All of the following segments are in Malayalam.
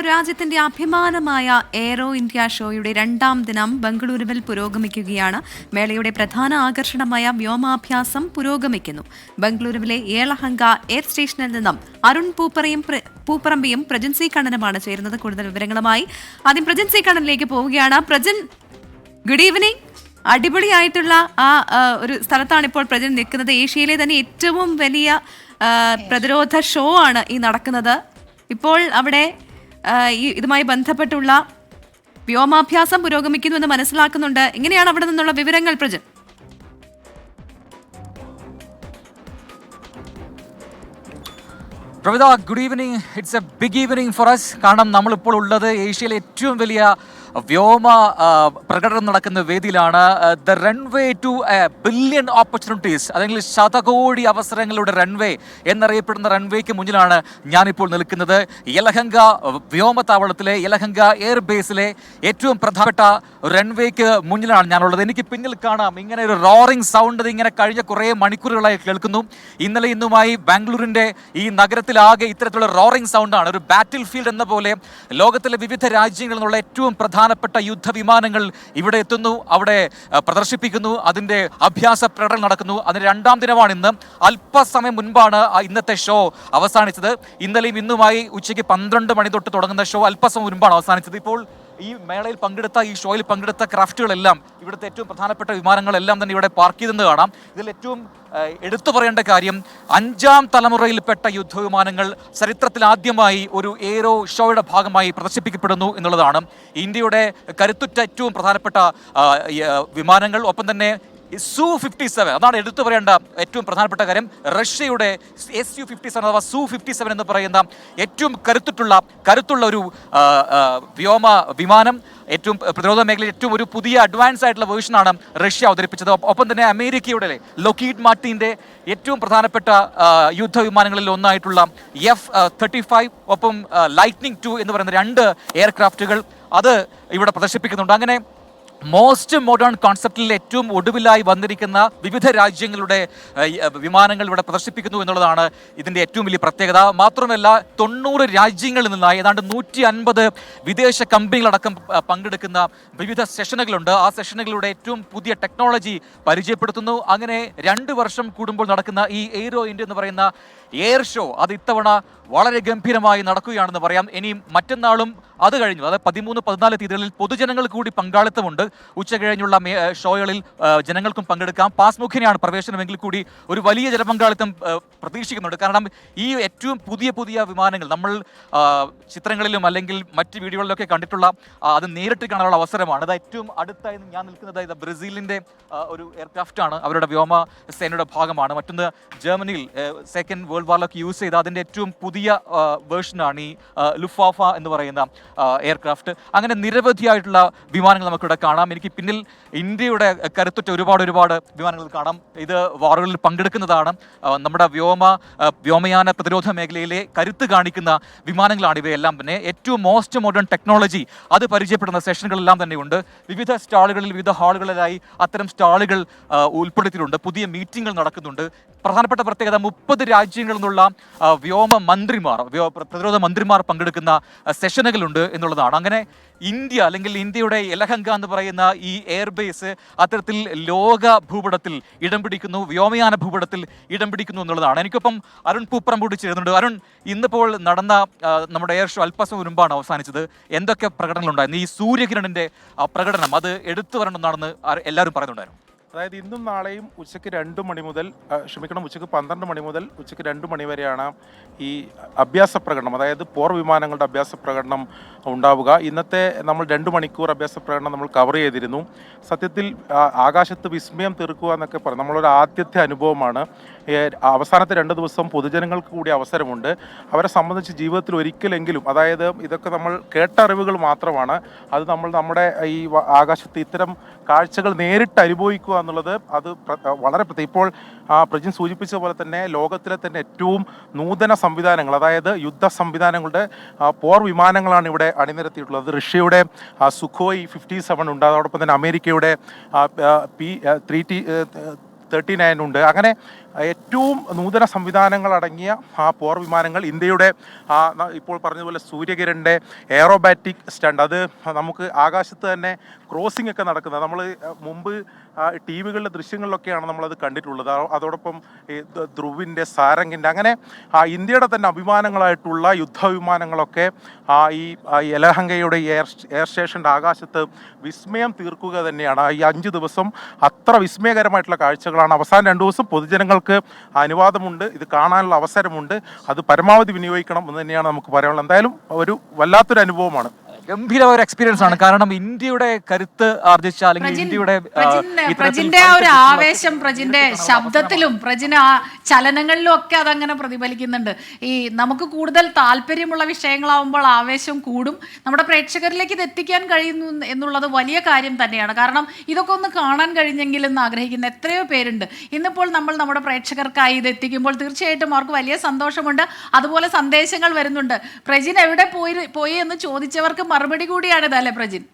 രാജ്യത്തിന്റെ അഭിമാനമായ എയ്റോ ഇന്ത്യ ഷോയുടെ രണ്ടാം ദിനം ബംഗളൂരുവിൽ പുരോഗമിക്കുകയാണ്. മേളയുടെ പ്രധാന ആകർഷണമായ വ്യോമാഭ്യാസം പുരോഗമിക്കുന്നു. ബംഗളൂരുവിലെ യേളഹങ്ക എയർ സ്റ്റേഷനിൽ നിന്നും അരുൺ പൂപ്പറമ്പിയും പ്രജൻ സി കണ്ണനുമാണ് ചേരുന്നത്. കൂടുതൽ വിവരങ്ങളുമായി ആദ്യം പ്രജൻ സി കണ്ണനിലേക്ക് പോവുകയാണ്. Prajan, good evening. അടിപൊളിയായിട്ടുള്ള ഒരു സ്ഥലത്താണ് ഇപ്പോൾ പ്രജൻ നിൽക്കുന്നത്. ഏഷ്യയിലെ തന്നെ ഏറ്റവും വലിയ പ്രതിരോധ ഷോ ആണ് ഈ നടക്കുന്നത്. ഇപ്പോൾ അവിടെ ഇതുമായി ബന്ധപ്പെട്ടുള്ള വ്യോമാഭ്യാസം പുരോഗമിക്കുന്നു എന്ന് മനസ്സിലാക്കുന്നുണ്ട്. എങ്ങനെയാണ് അവിടെ നിന്നുള്ള വിവരങ്ങൾ Prajan? Pravitha, good evening. It's a big evening for us. കാരണം നമ്മളിപ്പോൾ ഉള്ളത് ഏഷ്യയിലെ ഏറ്റവും വലിയ വ്യോമ പ്രകടനം നടക്കുന്ന വേദിയിലാണ്. The runway to billion opportunities, അല്ലെങ്കിൽ ശതകോടി അവസരങ്ങളുടെ റൺവേ എന്നറിയപ്പെടുന്ന റൺവേക്ക് മുന്നിലാണ് ഞാനിപ്പോൾ നിൽക്കുന്നത്. യലഹങ്ക വ്യോമതാവളത്തിലെ യലഹങ്ക എയർബേസിലെ ഏറ്റവും പ്രധാനപ്പെട്ട റൺവേക്ക് മുന്നിലാണ് ഞാനുള്ളത്. എനിക്ക് പിന്നിൽ കാണാം ഇങ്ങനെ ഒരു റോറിംഗ് സൗണ്ട്. ഇങ്ങനെ കഴിഞ്ഞ കുറേ മണിക്കൂറുകളായി കേൾക്കുന്നു. ഇന്നലെ ഇന്നുമായി ബാംഗ്ലൂരിൻ്റെ ഈ നഗരത്തിലാകെ ഇത്തരത്തിലുള്ള റോറിംഗ് സൗണ്ടാണ്. ഒരു ബാറ്റിൽ ഫീൽഡ് എന്ന പോലെ ലോകത്തിലെ വിവിധ രാജ്യങ്ങളിൽ നിന്നുള്ള ഏറ്റവും പ്രധാനപ്പെട്ട യുദ്ധവിമാനങ്ങൾ ഇവിടെ എത്തുന്നു, അവിടെ പ്രദർശിപ്പിക്കുന്നു, അതിൻ്റെ അഭ്യാസ പ്രകടനം നടക്കുന്നു. അതിന് രണ്ടാം ദിനമാണ് ഇന്ന്. അല്പസമയം മുൻപാണ് ഇന്നത്തെ ഷോ അവസാനിച്ചത്. ഇന്നലെയും ഇന്നുമായി ഉച്ചയ്ക്ക് 12 മണി തൊട്ട് തുടങ്ങുന്ന ഷോ അല്പസമയം മുൻപാണ് അവസാനിച്ചത്. ഇപ്പോൾ ഈ മേളയിൽ പങ്കെടുത്ത, ഈ ഷോയിൽ പങ്കെടുത്ത ക്രാഫ്റ്റുകളെല്ലാം, ഇവിടുത്തെ ഏറ്റവും പ്രധാനപ്പെട്ട വിമാനങ്ങളെല്ലാം തന്നെ ഇവിടെ പാർക്ക് ചെയ്തെന്ന് കാണാം. ഇതിൽ ഏറ്റവും എടുത്തു പറയേണ്ട കാര്യം, 5ാം തലമുറയിൽപ്പെട്ട യുദ്ധവിമാനങ്ങൾ ചരിത്രത്തിൽ ആദ്യമായി ഒരു എയ്റോ ഷോയുടെ ഭാഗമായി പ്രദർശിപ്പിക്കപ്പെടുന്നു എന്നുള്ളതാണ്. ഇന്ത്യയുടെ കരുത്തുറ്റ ഏറ്റവും പ്രധാനപ്പെട്ട വിമാനങ്ങൾ, ഒപ്പം തന്നെ Su-57, അതാണ് എടുത്തു പറയേണ്ട ഏറ്റവും പ്രധാനപ്പെട്ട കാര്യം. റഷ്യയുടെ Su-57 അഥവാ Su-57 എന്ന് പറയുന്ന ഏറ്റവും കരുത്തുള്ള ഒരു വ്യോമ വിമാനം, ഏറ്റവും പ്രതിരോധ മേഖലയിൽ ഏറ്റവും ഒരു പുതിയ അഡ്വാൻസ് ആയിട്ടുള്ള വേർഷനാണ് റഷ്യ അവതരിപ്പിച്ചത്. ഒപ്പം തന്നെ അമേരിക്കയുടെ ലോക്കീഡ് മാർട്ടിൻ്റെ ഏറ്റവും പ്രധാനപ്പെട്ട യുദ്ധവിമാനങ്ങളിൽ ഒന്നായിട്ടുള്ള F-35, ഒപ്പം ലൈറ്റ്നിങ് 2 എന്ന് പറയുന്ന 2 എയർക്രാഫ്റ്റുകൾ അത് ഇവിടെ പ്രദർശിപ്പിക്കുന്നുണ്ട്. അങ്ങനെ മോസ്റ്റ് മോഡേൺ കോൺസെപ്റ്റിൽ ഏറ്റവും ഒടുവിലായി വന്നിരിക്കുന്ന വിവിധ രാജ്യങ്ങളുടെ വിമാനങ്ങൾ ഇവിടെ പ്രദർശിപ്പിക്കുന്നു എന്നുള്ളതാണ് ഇതിൻ്റെ ഏറ്റവും വലിയ പ്രത്യേകത. മാത്രമല്ല 90 രാജ്യങ്ങളിൽ നിന്നായി ഏതാണ്ട് 150 വിദേശ കമ്പനികളടക്കം പങ്കെടുക്കുന്ന വിവിധ സെഷനുകളുണ്ട്. ആ സെഷനുകളുടെ ഏറ്റവും പുതിയ ടെക്നോളജി പരിചയപ്പെടുത്തുന്നു. അങ്ങനെ 2 വർഷം കൂടുമ്പോൾ നടക്കുന്ന ഈ എയ്റോ ഇന്ത്യ എന്ന് പറയുന്ന എയർ ഷോ അത് ഇത്തവണ വളരെ ഗംഭീരമായി നടക്കുകയാണെന്ന് പറയാം. ഇനിയും മറ്റന്നാളും അത് കഴിഞ്ഞു, അതായത് 13-14 തീയതികളിൽ പൊതുജനങ്ങൾ കൂടി പങ്കാളിത്തമുണ്ട്. ഉച്ച കഴിഞ്ഞുള്ള ഷോകളിൽ ജനങ്ങൾക്കും പങ്കെടുക്കാം. പാസ് മുഖേനയാണ് പ്രവേശനമെങ്കിൽ കൂടി ഒരു വലിയ ജനപങ്കാളിത്തം പ്രതീക്ഷിക്കുന്നുണ്ട്. കാരണം ഈ ഏറ്റവും പുതിയ വിമാനങ്ങൾ നമ്മൾ ചിത്രങ്ങളിലും അല്ലെങ്കിൽ മറ്റ് വീഡിയോകളിലൊക്കെ കണ്ടിട്ടുള്ള അത് നേരിട്ട് കാണാനുള്ള അവസരമാണ്. അത് ഏറ്റവും അടുത്തായി ഞാൻ നിൽക്കുന്നത് ഇത് ബ്രസീലിൻ്റെ ഒരു എയർക്രാഫ്റ്റാണ്, അവരുടെ വ്യോമ സേനയുടെ ഭാഗമാണ്. മറ്റൊന്ന് ജർമ്മനിയിൽ സെക്കൻഡ് വേൾഡ് വാറിലൊക്കെ യൂസ് ചെയ്ത അതിൻ്റെ ഏറ്റവും പുതിയ വേർഷനാണ് ഈ ലുഫാഫ എന്ന് പറയുന്ന എയർക്രാഫ്റ്റ്. അങ്ങനെ നിരവധിയായിട്ടുള്ള വിമാനങ്ങൾ നമുക്കിവിടെ കാണാം. എനിക്ക് പിന്നിൽ ഇന്ത്യയുടെ കരുത്തുറ്റ ഒരുപാട് വിമാനങ്ങൾ കാണാം. ഇത് വാറുകളിൽ പങ്കെടുക്കുന്നതാണ്. നമ്മുടെ വ്യോമയാന പ്രതിരോധ മേഖലയിലെ കരുത്ത് കാണിക്കുന്ന വിമാനങ്ങളാണ് ഇവയെല്ലാം തന്നെ. ഏറ്റവും മോസ്റ്റ് മോഡേൺ ടെക്നോളജി അത് പരിചയപ്പെടുന്ന സെഷനുകളെല്ലാം തന്നെയുണ്ട്. വിവിധ സ്റ്റാളുകളിൽ, വിവിധ ഹാളുകളിലായി അത്തരം സ്റ്റാളുകൾ ഉൾപ്പെടുത്തിയിട്ടുണ്ട്. പുതിയ മീറ്റിങ്ങുകൾ നടക്കുന്നുണ്ട്. പ്രധാനപ്പെട്ട പ്രത്യേകത 30 രാജ്യങ്ങളിൽ നിന്നുള്ള പ്രതിരോധ മന്ത്രിമാർ പങ്കെടുക്കുന്ന സെഷനുകളുണ്ട് എന്നുള്ളതാണ്. അങ്ങനെ ഇന്ത്യയുടെ യലഹങ്ക എന്ന് പറയുന്ന ഈ എയർബേസ് അത്തരത്തിൽ ലോക ഭൂപടത്തിൽ ഇടം പിടിക്കുന്നു, വ്യോമയാന ഭൂപടത്തിൽ ഇടം പിടിക്കുന്നു എന്നുള്ളതാണ്. എനിക്കൊപ്പം അരുൺ പൂപ്പറമ്പ് കൂടി ചേരുന്നുണ്ട്. അരുൺ, ഇന്നിപ്പോൾ നടന്ന നമ്മുടെ എയർ ഷോ അല്പസം മുൻപാണ് അവസാനിച്ചത്. എന്തൊക്കെ പ്രകടനങ്ങളുണ്ടായിരുന്നു? ഈ സൂര്യകിരണിന്റെ പ്രകടനം അത് എടുത്തു വരണമെന്നാണെന്ന് എല്ലാവരും പറയുന്നുണ്ടായിരുന്നു. അതായത് ഇന്നും നാളെയും ഉച്ചയ്ക്ക് 2 മണി മുതൽ ഉച്ചയ്ക്ക് 12 മണി മുതൽ ഉച്ചയ്ക്ക് 2 മണി വരെയാണ് ഈ അഭ്യാസ പ്രകടനം, അതായത് പോർ വിമാനങ്ങളുടെ അഭ്യാസ പ്രകടനം ഉണ്ടാവുക. ഇന്നത്തെ നമ്മൾ 2 മണിക്കൂർ അഭ്യാസ പ്രകടനം നമ്മൾ കവർ ചെയ്തിരുന്നു. സത്യത്തിൽ ആകാശത്ത് വിസ്മയം തീർക്കുക എന്നൊക്കെ പറയും, നമ്മളൊരു ആദ്യത്തെ അനുഭവമാണ്. അവസാനത്തെ 2 ദിവസം പൊതുജനങ്ങൾക്ക് കൂടി അവസരമുണ്ട്. അവരെ സംബന്ധിച്ച് ജീവിതത്തിൽ ഒരിക്കലെങ്കിലും, അതായത് ഇതൊക്കെ നമ്മൾ കേട്ട അറിവുകൾ മാത്രമാണ്, അത് നമ്മുടെ ഈ ആകാശത്ത് ഇത്തരം കാഴ്ചകൾ നേരിട്ട് അനുഭവിക്കുക എന്നുള്ളത് അത് വളരെ ഇപ്പോൾ പ്രജിൻ സൂചിപ്പിച്ച പോലെ തന്നെ ലോകത്തിലെ തന്നെ ഏറ്റവും നൂതന സംവിധാനങ്ങൾ, അതായത് യുദ്ധ സംവിധാനങ്ങളുടെ പോർ വിമാനങ്ങളാണ് ഇവിടെ അണിനിരത്തിയിട്ടുള്ളത്. റഷ്യയുടെ സുഖോയ് 57 ഉണ്ട്, അതോടൊപ്പം തന്നെ അമേരിക്കയുടെ P-39 ഉണ്ട്. അങ്ങനെ ഏറ്റവും നൂതന സംവിധാനങ്ങൾ അടങ്ങിയ പോർ വിമാനങ്ങൾ ഇന്ത്യയുടെ ഇപ്പോൾ പറഞ്ഞതുപോലെ സൂര്യകിരണിൻ്റെ എയറോബാറ്റിക് സ്റ്റണ്ട്, അത് നമുക്ക് ആകാശത്ത് തന്നെ ക്രോസിംഗ് ഒക്കെ നടക്കുന്നത് നമ്മൾ മുമ്പ് ടി വികളിലെ ദൃശ്യങ്ങളിലൊക്കെയാണ് നമ്മളത് കണ്ടിട്ടുള്ളത്. അതോടൊപ്പം ഈ ധ്രുവിൻ്റെ, സാരംഗിൻ്റെ, അങ്ങനെ ഇന്ത്യയുടെ തന്നെ അഭിമാനങ്ങളായിട്ടുള്ള യുദ്ധവിമാനങ്ങളൊക്കെ ഈ യലഹങ്കയുടെ എയർ സ്റ്റേഷൻ്റെ ആകാശത്ത് വിസ്മയം തീർക്കുക തന്നെയാണ്. ഈ 5 ദിവസം അത്ര വിസ്മയകരമായിട്ടുള്ള കാഴ്ചകളാണ്. അവസാന 2 ദിവസം പൊതുജനങ്ങൾക്ക് അനുവാദമുണ്ട്, ഇത് കാണാനുള്ള അവസരമുണ്ട്, അത് പരമാവധി വിനിയോഗിക്കണം എന്ന് തന്നെയാണ് നമുക്ക് പറയാനുള്ളത്. എന്തായാലും ഒരു വല്ലാത്തൊരു അനുഭവമാണ്. ഗംഭീരമായ ഒരു എക്സ്പീരിയൻസ് ആണ്. കാരണം ഇന്ത്യയുടെ കരുത്ത് ആർജിച്ച അല്ലെങ്കിൽ ഇന്ത്യയുടെ പ്രജിന്റെ ആ ഒരു ആവേശം പ്രജിന്റെ ശബ്ദത്തിലും പ്രജിന് ആ ചലനങ്ങളിലും ഒക്കെ അതങ്ങനെ പ്രതിഫലിക്കുന്നുണ്ട്. ഈ നമുക്ക് കൂടുതൽ താല്പര്യമുള്ള വിഷയങ്ങളാവുമ്പോൾ ആവേശം കൂടും. നമ്മുടെ പ്രേക്ഷകരിലേക്ക് ഇത് എത്തിക്കാൻ കഴിയുന്നു എന്നുള്ളത് വലിയ കാര്യം തന്നെയാണ്. കാരണം ഇതൊക്കെ ഒന്ന് കാണാൻ കഴിഞ്ഞെങ്കിൽ എന്ന് ആഗ്രഹിക്കുന്ന എത്രയോ പേരുണ്ട്. ഇന്നിപ്പോൾ നമ്മൾ നമ്മുടെ പ്രേക്ഷകർക്കായി ഇത് എത്തിക്കുമ്പോൾ തീർച്ചയായിട്ടും അവർക്ക് വലിയ സന്തോഷമുണ്ട്. അതുപോലെ സന്ദേശങ്ങൾ വരുന്നുണ്ട്. പ്രജിൻ എവിടെ പോയി എന്ന് ചോദിച്ചവർക്ക് മറുപടി കൂടിയാണിത്, അല്ലേ പ്രജിൻ?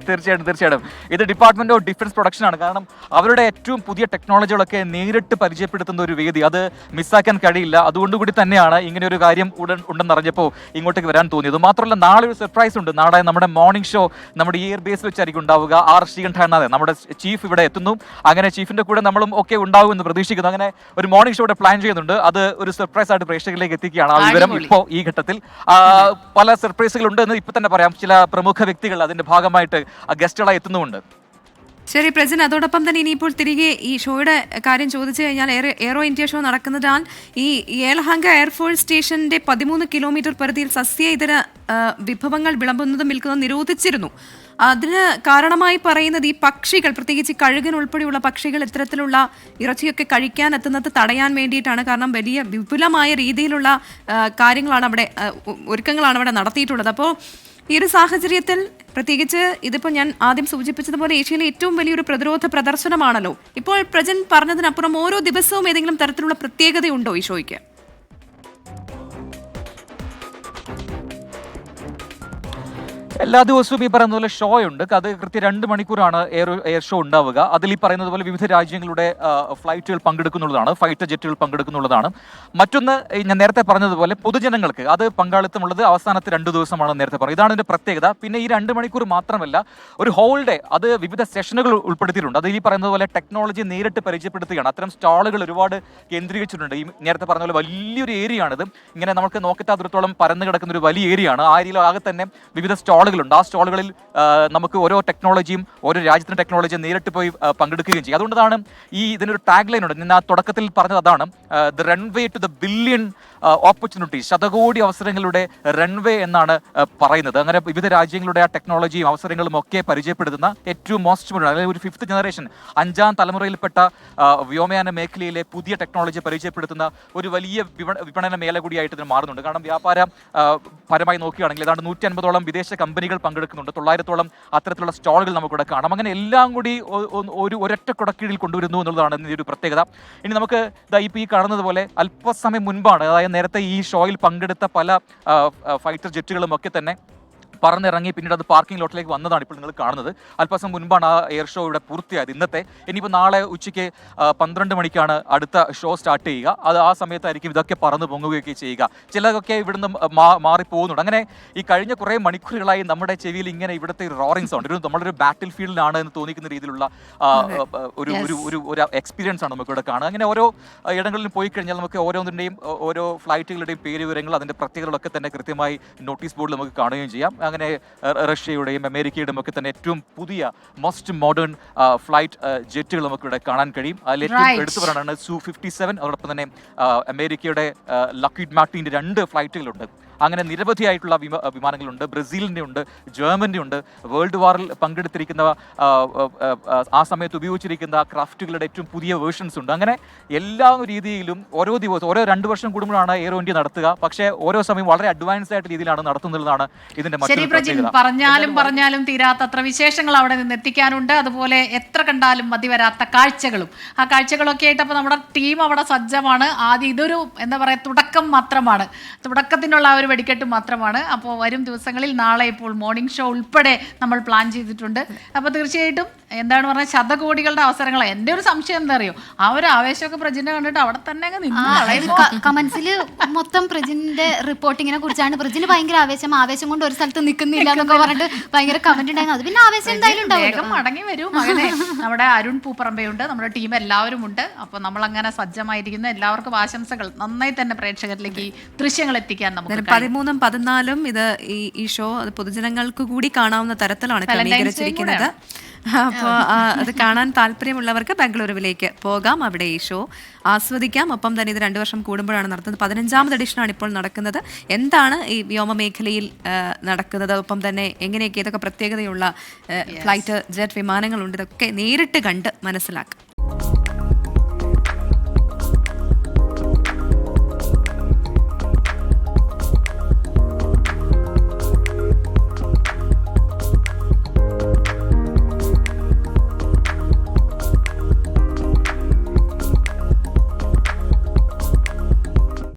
തീർച്ചയായിട്ടും ഇത് ഡിപ്പാർട്ട്മെന്റ് ഓഫ് ഡിഫൻസ് പ്രൊഡക്ഷൻ ആണ്. കാരണം അവരുടെ ഏറ്റവും പുതിയ ടെക്നോളജികളൊക്കെ നേരിട്ട് പരിചയപ്പെടുത്തുന്ന ഒരു വേദി, അത് മിസ്സാക്കാൻ കഴിയില്ല. അതുകൊണ്ടുകൂടി തന്നെയാണ് ഇങ്ങനെ ഒരു കാര്യം ഉണ്ടെന്നറിഞ്ഞപ്പോൾ ഇങ്ങോട്ടേക്ക് വരാൻ തോന്നിയത്. മാത്രമല്ല നാളെ ഒരു സർപ്രൈസ് ഉണ്ട്. നാളെ നമ്മുടെ മോർണിംഗ് ഷോ നമ്മുടെ എയർ ബേസിൽ വെച്ചായിരിക്കും ഉണ്ടാവുക. ശ്രീകണ്ഠനാഥൻ നമ്മുടെ ചീഫ് ഇവിടെ എത്തുന്നു. അങ്ങനെ ചീഫിന്റെ കൂടെ നമ്മളും ഒക്കെ ഉണ്ടാവുമെന്ന് പ്രതീക്ഷിക്കുന്നു. അങ്ങനെ ഒരു മോർണിംഗ് ഷോ പ്ലാൻ ചെയ്യുന്നുണ്ട്. അത് ഒരു സർപ്രൈസ് ആയിട്ട് പ്രേക്ഷകരിലേക്ക് എത്തിക്കുകയാണ്. ആ വിവരം ഇപ്പോൾ ഈ ഘട്ടത്തിൽ പല സർപ്രൈസുകൾ ഉണ്ട് എന്ന് ഇപ്പൊ തന്നെ പറയാം. ചില പ്രമുഖ വ്യക്തികൾ അതിന്റെ ഭാഗമായിട്ട് ഗസ്റ്റുകളായി എത്തുന്നുമുണ്ട്. ശരി പ്രജിൻ, അതോടൊപ്പം തന്നെ ഇനിയിപ്പോൾ തിരികെ ഈ ഷോയുടെ കാര്യം ചോദിച്ചു കഴിഞ്ഞാൽ എയറോ ഇന്ത്യ ഷോ നടക്കുന്നതിനാൽ ഈ യേലഹങ്ക എയർഫോഴ്സ് സ്റ്റേഷന്റെ 13 കിലോമീറ്റർ പരിധിയിൽ സസ്യ ഇതര വിഭവങ്ങൾ വിളമ്പുന്നതും വിൽക്കുന്നതും നിരോധിച്ചിരുന്നു. അതിന് കാരണമായി പറയുന്നത് ഈ പക്ഷികൾ, പ്രത്യേകിച്ച് കഴുകൻ ഉൾപ്പെടെയുള്ള പക്ഷികൾ ഇത്തരത്തിലുള്ള ഇറച്ചിയൊക്കെ കഴിക്കാൻ എത്തുന്നത് തടയാൻ വേണ്ടിയിട്ടാണ്. കാരണം വലിയ വിപുലമായ രീതിയിലുള്ള കാര്യങ്ങളാണ് അവിടെ, ഒരുക്കങ്ങളാണ് അവിടെ നടത്തിയിട്ടുള്ളത്. അപ്പോൾ ഈ ഒരു സാഹചര്യത്തിൽ പ്രത്യേകിച്ച് ഇതിപ്പോൾ ഞാൻ ആദ്യം സൂചിപ്പിച്ചതുപോലെ ഏഷ്യയിലെ ഏറ്റവും വലിയൊരു പ്രതിരോധ പ്രദർശനമാണല്ലോ. ഇപ്പോൾ പ്രജൻ പറഞ്ഞതിനപ്പുറം ഓരോ ദിവസവും ഏതെങ്കിലും തരത്തിലുള്ള പ്രത്യേകതയുണ്ടോ ഈ ഷോയ്ക്ക്? എല്ലാ ദിവസവും ഈ പറയുന്ന പോലെ ഷോ ഉണ്ട്. അത് കൃത്യം 2 മണിക്കൂറാണ് എയർ ഷോ ഉണ്ടാവുക. അതിൽ ഈ പറയുന്നത് പോലെ വിവിധ രാജ്യങ്ങളുടെ ഫ്ലൈറ്റുകൾ പങ്കെടുക്കുന്നുള്ളതാണ്, ഫൈറ്റർ ജെറ്റുകൾ പങ്കെടുക്കുന്നുള്ളതാണ്. മറ്റൊന്ന് ഞാൻ നേരത്തെ പറഞ്ഞതുപോലെ പൊതുജനങ്ങൾക്ക് അത് പങ്കാളിത്തമുള്ളത് അവസാനത്തെ 2 ദിവസമാണ് നേരത്തെ പറഞ്ഞത്. ഇതാണ് ഇതിന്റെ പ്രത്യേകത. പിന്നെ ഈ 2 മണിക്കൂർ മാത്രമല്ല, ഒരു ഹോൾ ഡേ അത് വിവിധ സെഷനുകൾ ഉൾപ്പെടുത്തിയിട്ടുണ്ട്. അത് ഈ പറയുന്നത് പോലെ ടെക്നോളജി നേരിട്ട് പരിചയപ്പെടുത്തുകയാണ്. അത്തരം സ്റ്റാളുകൾ ഒരുപാട് കേന്ദ്രീകരിച്ചിട്ടുണ്ട്. ഈ നേരത്തെ പറഞ്ഞ പോലെ വലിയൊരു ഏരിയ ആണിത്. ഇങ്ങനെ നമുക്ക് നോക്കത്താത്തിടത്തോളം പരന്നു കിടക്കുന്ന ഒരു വലിയ ഏരിയ ആണ്. ആ ഏരിയയിൽ ആകെ തന്നെ വിവിധ സ്റ്റാളുകളുണ്ട്. ആ സ്റ്റാളുകളിൽ നമുക്ക് ഓരോ ടെക്നോളജിയും ഓരോ രാജ്യത്തിന്റെ ടെക്നോളജിയും നേരിട്ട് പോയി പങ്കെടുക്കുകയും ചെയ്യും. അതുകൊണ്ടാണ് ഇതിനൊരു ടാഗ് ലൈൻ ഉണ്ട്. ഞാൻ ആ തുടക്കത്തിൽ പറഞ്ഞത് അതാണ്, the runway to the billion opportunities, ശതകോടി അവസരങ്ങളുടെ റൺവേ എന്നാണ് പറയുന്നത്. അങ്ങനെ വിവിധ രാജ്യങ്ങളുടെ ആ ടെക്നോളജിയും അവസരങ്ങളും ഒക്കെ പരിചയപ്പെടുത്തുന്ന ഏറ്റവും മോസ്റ്റ് അതായത് ഒരു 5th ജനറേഷൻ 5ാം തലമുറയിൽപ്പെട്ട വ്യോമയാന മേഖലയിലെ പുതിയ ടെക്നോളജി പരിചയപ്പെടുത്തുന്ന ഒരു വലിയ വിപണന മേഖല കൂടിയായിട്ട് ഇതിന് മാറുന്നുണ്ട്. കാരണം വ്യാപാര പരമായി നോക്കുകയാണെങ്കിൽ ഏതാണ്ട് 150ഓളം വിദേശ കമ്പനികൾ പങ്കെടുക്കുന്നുണ്ട്. 900ഓളം അത്തരത്തിലുള്ള സ്റ്റാളുകൾ നമുക്കിവിടെ കാണാം. അങ്ങനെ എല്ലാം കൂടി ഒരൊറ്റ കുടക്കീഴിൽ കൊണ്ടുവരുന്നു എന്നുള്ളതാണ് ഇതിൻ്റെ ഒരു പ്രത്യേകത. ഇനി നമുക്ക് ഇപ്പോൾ ഈ കാണുന്നത് പോലെ അല്പസമയം മുൻപാണ്, അതായത് നേരത്തെ ഈ ഷോയിൽ പങ്കെടുത്ത പല ഫൈറ്റർ ജെറ്റുകളും ഒക്കെ തന്നെ പറന്നിറങ്ങി പിന്നീട് അത് പാർക്കിംഗ് ലോട്ടിലേക്ക് വന്നതാണ് ഇപ്പോൾ നിങ്ങൾ കാണുന്നത്. അല്പസം മുൻപാണ് ആ എയർ ഷോ ഇവിടെ പൂർത്തിയായത് ഇന്നത്തെ. ഇനിയിപ്പോൾ നാളെ ഉച്ചയ്ക്ക് 12 മണിക്കാണ് അടുത്ത ഷോ സ്റ്റാർട്ട് ചെയ്യുക. അത് ആ സമയത്തായിരിക്കും ഇതൊക്കെ പറന്ന് പൊങ്ങുകയൊക്കെ ചെയ്യുക. ചിലതൊക്കെ ഇവിടുന്ന് മാറിപ്പോകുന്നുണ്ട്. അങ്ങനെ ഈ കഴിഞ്ഞ കുറേ മണിക്കൂറുകളായി നമ്മുടെ ചെവിയിൽ ഇങ്ങനെ ഇവിടുത്തെ റോറിംഗ് സൗണ്ട്, നമ്മളൊരു ബാറ്റിൽ ഫീൽഡിലാണ് എന്ന് തോന്നിക്കുന്ന രീതിയിലുള്ള ഒരു എക്സ്പീരിയൻസ് ആണ് നമുക്കിവിടെ കാണുക. അങ്ങനെ ഓരോ ഇടങ്ങളിലും പോയി കഴിഞ്ഞാൽ നമുക്ക് ഓരോന്നിൻ്റെയും ഓരോ ഫ്ലൈറ്റുകളുടെയും പേര് വിവരങ്ങൾ അതിൻ്റെ പ്രത്യേകതകളൊക്കെ തന്നെ കൃത്യമായി നോട്ടീസ് ബോർഡിൽ നമുക്ക് കാണുകയും ചെയ്യാം. അങ്ങനെ റഷ്യയുടെയും അമേരിക്കയുടെയും ഒക്കെ തന്നെ ഏറ്റവും പുതിയ മോസ്റ്റ് മോഡേൺ ഫ്ലൈറ്റ് ജെറ്റുകൾ നമുക്ക് ഇവിടെ കാണാൻ കഴിയും. അതിൽ ഏറ്റവും എടുത്തു പറയാനാണ് Su-57. അതോടൊപ്പം തന്നെ അമേരിക്കയുടെ ലക്കീഡ് മാർട്ടിൻ്റെ 2 ഫ്ലൈറ്റുകളുണ്ട്. അങ്ങനെ നിരവധിയായിട്ടുള്ള വിമാനങ്ങളുണ്ട്. ബ്രസീലിൻ്റെ ഉണ്ട്, ജർമ്മൻ്റെ ഉണ്ട്. വേൾഡ് വാറിൽ പങ്കെടുത്തിരിക്കുന്ന ആ സമയത്ത് ഉപയോഗിച്ചിരിക്കുന്ന ക്രാഫ്റ്റുകളുടെ ഏറ്റവും പുതിയ വേർഷൻസ് ഉണ്ട്. അങ്ങനെ എല്ലാ രീതിയിലും ഓരോ ദിവസവും ഓരോ 2 വർഷം കൂടുമ്പോഴാണ് എയറോ ഇന്ത്യ നടത്തുക. പക്ഷേ ഓരോ സമയം വളരെ അഡ്വാൻസ്ഡ് ആയിട്ട് രീതിയിലാണ് നടത്തുന്നതാണ് ഇതിന്റെ മറ്റൊരു പ്രത്യേകത. പറഞ്ഞാലും തീരാത്തത്ര വിശേഷങ്ങൾ അവിടെ നിന്ന് എത്തിക്കാനുണ്ട്. അതുപോലെ എത്ര കണ്ടാലും മതി വരാത്ത കാഴ്ചകളും, ആ കാഴ്ചകളൊക്കെ ആയിട്ട് അപ്പോൾ നമ്മുടെ ടീം അവിടെ സജ്ജമാണ്. ആദ്യം ഇതൊരു എന്താ പറയുക തുടക്കം മാത്രമാണ്. തുടക്കത്തിനുള്ള ഒരു വെടിക്കെട്ട് മാത്രമാണ്. അപ്പോൾ വരും ദിവസങ്ങളിൽ നാളെ ഇപ്പോൾ മോർണിംഗ് ഷോ ഉൾപ്പെടെ നമ്മൾ പ്ലാൻ ചെയ്തിട്ടുണ്ട്. അപ്പോൾ തീർച്ചയായിട്ടും എന്താണ് പറഞ്ഞാൽ ശതകോടികളുടെ അവസരങ്ങൾ. എൻ്റെ ഒരു സംശയം എന്താ അറിയോ, ആ ഒരു ആവേശമൊക്കെ പ്രജിനെ കണ്ടിട്ട് അവിടെ തന്നെ അങ്ങ് നിന്ന് കമന്റ്സിൽ മൊത്തം പ്രജിന്റെ റിപ്പോർട്ടിങ്ങിനെ കുറിച്ചാണ്. പ്രജിന് ഭയങ്കര ആവേശം കൊണ്ട് ഒരു സ്ഥലത്ത് നിൽക്കുന്നില്ല എന്നൊക്കെ പറഞ്ഞിട്ട് ഭയങ്കര കമന്റ് ഉണ്ടായിരുന്നു. അത് പിന്നെ ആവേശം എന്തായാലും വേഗം മടങ്ങി വരൂ മകനെ. നമ്മുടെ അരുൺ പൂപ്പറമ്പയുണ്ട്, നമ്മുടെ ടീം എല്ലാവരും ഉണ്ട്. അപ്പോൾ നമ്മൾ അങ്ങനെ സജ്ജമായിരിക്കുന്ന എല്ലാവർക്കും ആശംസകൾ. നന്നായി തന്നെ പ്രേക്ഷകരിലേക്ക് ഈ ദൃശ്യങ്ങൾ എത്തിക്കാൻ നമുക്ക് 13ഉം 14ഉം ഇത് ഈ ഷോ അത് പൊതുജനങ്ങൾക്ക് കൂടി കാണാവുന്ന തരത്തിലാണ് ക്രമീകരിച്ചിരിക്കുന്നത്. അപ്പോൾ അത് കാണാൻ താല്പര്യമുള്ളവർക്ക് ബംഗളൂരുവിലേക്ക് പോകാം, അവിടെ ഈ ഷോ ആസ്വദിക്കാം. ഒപ്പം തന്നെ ഇത് 2 വർഷം കൂടുമ്പോഴാണ് നടത്തുന്നത്. 15ാമത് എഡിഷനാണ് ഇപ്പോൾ നടക്കുന്നത്. എന്താണ് ഈ വ്യോമ മേഖലയിൽ നടക്കുന്നത്, ഒപ്പം തന്നെ എങ്ങനെയൊക്കെ ഇതൊക്കെ പ്രത്യേകതയുള്ള ഫ്ലൈറ്റ് ജെറ്റ് വിമാനങ്ങളുണ്ട്, ഇതൊക്കെ നേരിട്ട് കണ്ട് മനസ്സിലാക്കാം.